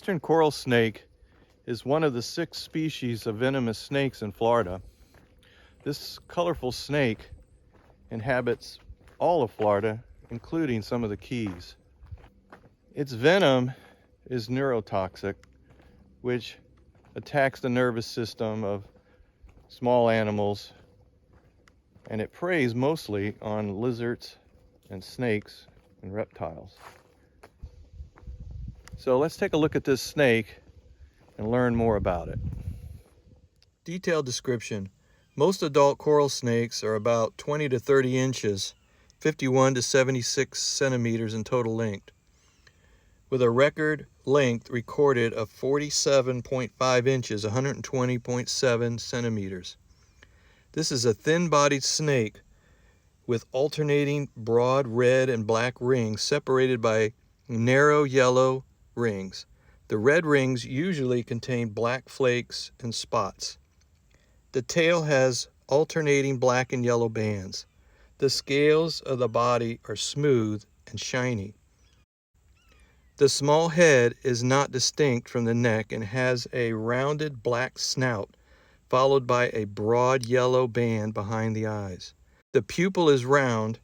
western coral snake is one of the 6 species of venomous snakes in Florida. This colorful snake inhabits all of Florida, including some of the Keys. Its venom is neurotoxic, which attacks the nervous system of small animals, and it preys mostly on lizards and snakes and reptiles. So let's take a look at this snake and learn more about it. Detailed description. Most adult coral snakes are about 20 to 30 inches, 51 to 76 centimeters in total length, with a record length recorded of 47.5 inches, 120.7 centimeters. This is a thin-bodied snake with alternating broad red and black rings separated by narrow yellow rings. The red rings usually contain black flakes and spots. The tail has alternating black and yellow bands. The scales of the body are smooth and shiny. The small head is not distinct from the neck and has a rounded black snout, followed by a broad yellow band behind the eyes. The pupil is round,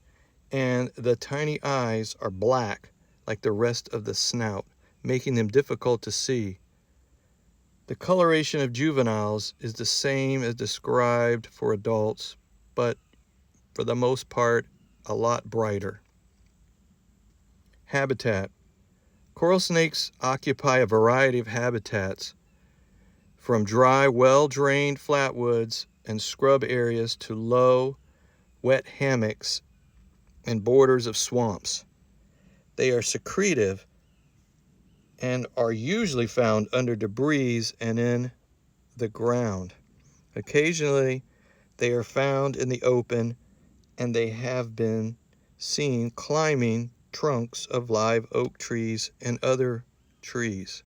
and the tiny eyes are black like the rest of the snout, making them difficult to see. The coloration of juveniles is the same as described for adults, but for the most part, a lot brighter. Habitat. Coral snakes occupy a variety of habitats, from dry, well-drained flatwoods and scrub areas to low, wet hammocks and borders of swamps. They are secretive and are usually found under debris and in the ground. Occasionally, they are found in the open, and they have been seen climbing trunks of live oak trees and other trees.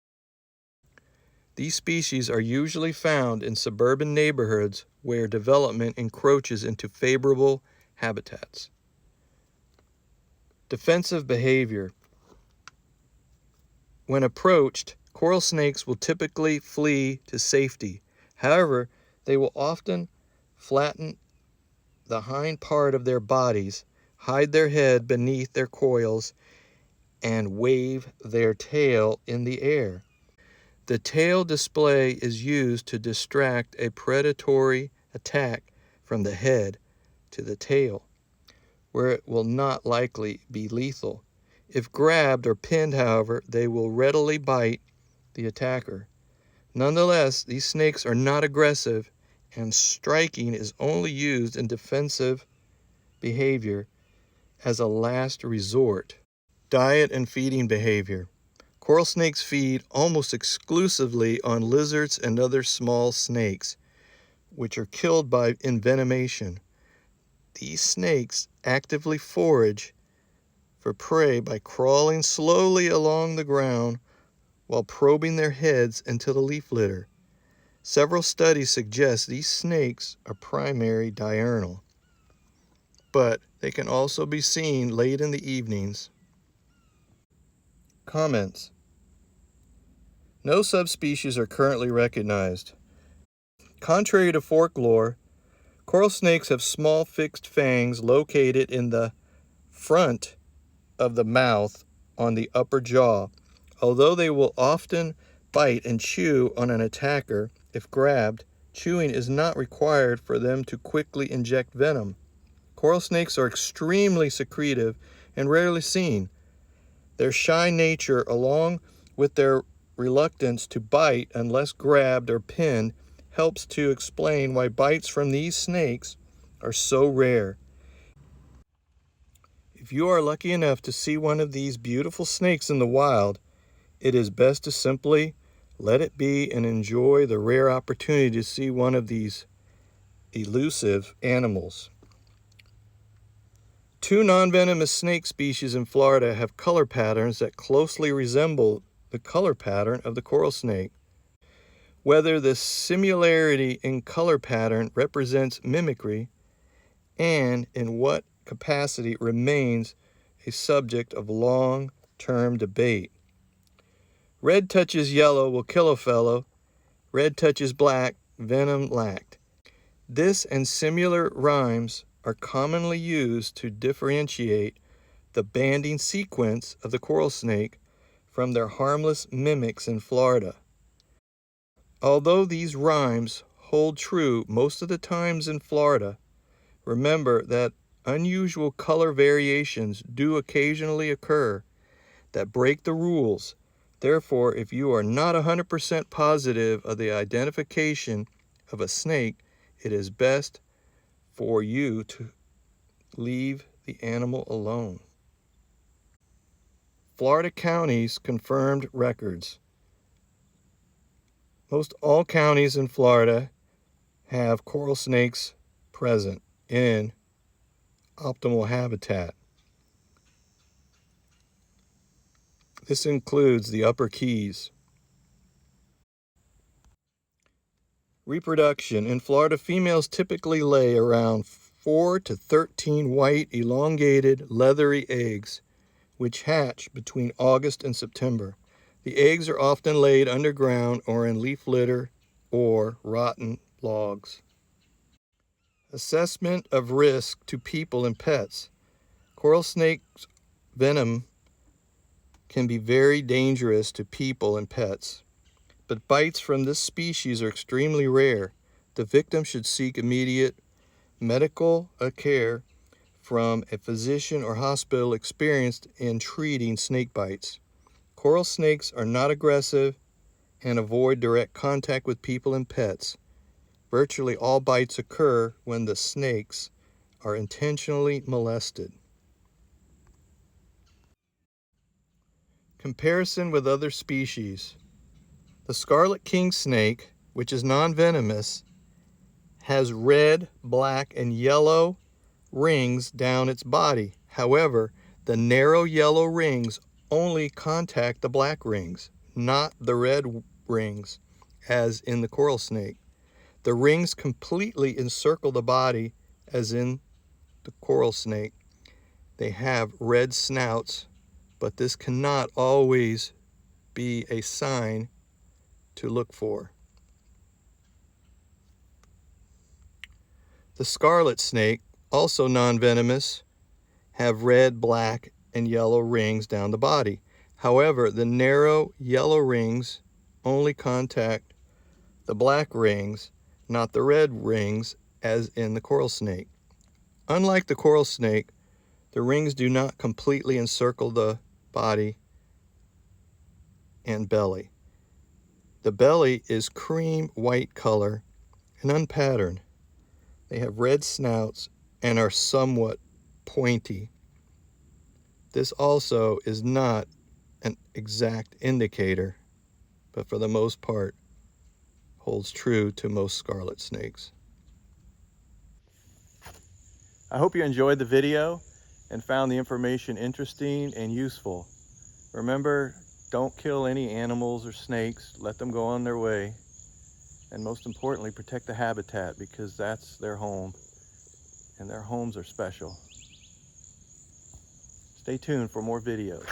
These species are usually found in suburban neighborhoods where development encroaches into favorable habitats. Defensive behavior. When approached, coral snakes will typically flee to safety. However, they will often flatten the hind part of their bodies, hide their head beneath their coils, and wave their tail in the air. The tail display is used to distract a predatory attack from the head to the tail, where it will not likely be lethal. If grabbed or pinned, however, they will readily bite the attacker. Nonetheless, these snakes are not aggressive, and striking is only used in defensive behavior as a last resort. Diet and feeding behavior. Coral snakes feed almost exclusively on lizards and other small snakes, which are killed by envenomation. These snakes actively forage for prey by crawling slowly along the ground while probing their heads into the leaf litter. Several studies suggest these snakes are primary diurnal, but they can also be seen late in the evenings. Comments. No subspecies are currently recognized. Contrary to folklore, coral snakes have small fixed fangs located in the front of the mouth on the upper jaw. Although they will often bite and chew on an attacker if grabbed, chewing is not required for them to quickly inject venom. Coral snakes are extremely secretive and rarely seen. Their shy nature, along with their reluctance to bite unless grabbed or pinned, helps to explain why bites from these snakes are so rare. If you are lucky enough to see one of these beautiful snakes in the wild, it is best to simply let it be and enjoy the rare opportunity to see one of these elusive animals. 2 non-venomous snake species in Florida have color patterns that closely resemble the color pattern of the coral snake. Whether the similarity in color pattern represents mimicry and in what capacity remains a subject of long-term debate. Red touches yellow will kill a fellow. Red touches black, venom lacked. This and similar rhymes are commonly used to differentiate the banding sequence of the coral snake from their harmless mimics in Florida. Although these rhymes hold true most of the times in Florida, remember that unusual color variations do occasionally occur that break the rules. Therefore, if you are not 100% positive of the identification of a snake, it is best for you to leave the animal alone. Florida counties confirmed records. Most all counties in Florida have coral snakes present in optimal habitat. This includes the Upper Keys. Reproduction. In Florida, females typically lay around 4 to 13 white, elongated, leathery eggs, which hatch between August and September. The eggs are often laid underground or in leaf litter or rotten logs. Assessment of risk to people and pets. Coral snake's venom can be very dangerous to people and pets, but bites from this species are extremely rare. The victim should seek immediate medical care from a physician or hospital experienced in treating snake bites. Coral snakes are not aggressive and avoid direct contact with people and pets. Virtually all bites occur when the snakes are intentionally molested. Comparison with other species. The scarlet king snake, which is non-venomous, has red, black, and yellow rings down its body. However, the narrow yellow rings only contact the black rings, not the red rings, as in the coral snake. The rings completely encircle the body, as in the coral snake. They have red snouts, but this cannot always be a sign to look for. The scarlet snake, also non-venomous, have red, black, and yellow rings down the body. However, the narrow yellow rings only contact the black rings, not the red rings, as in the coral snake. Unlike the coral snake, the rings do not completely encircle the body and belly. The belly is cream white color and unpatterned. They have red snouts and are somewhat pointy. This also is not an exact indicator, but for the most part holds true to most scarlet snakes. I hope you enjoyed the video and found the information interesting and useful. Remember, don't kill any animals or snakes. Let them go on their way. And most importantly, protect the habitat, because that's their home, and their homes are special. Stay tuned for more videos.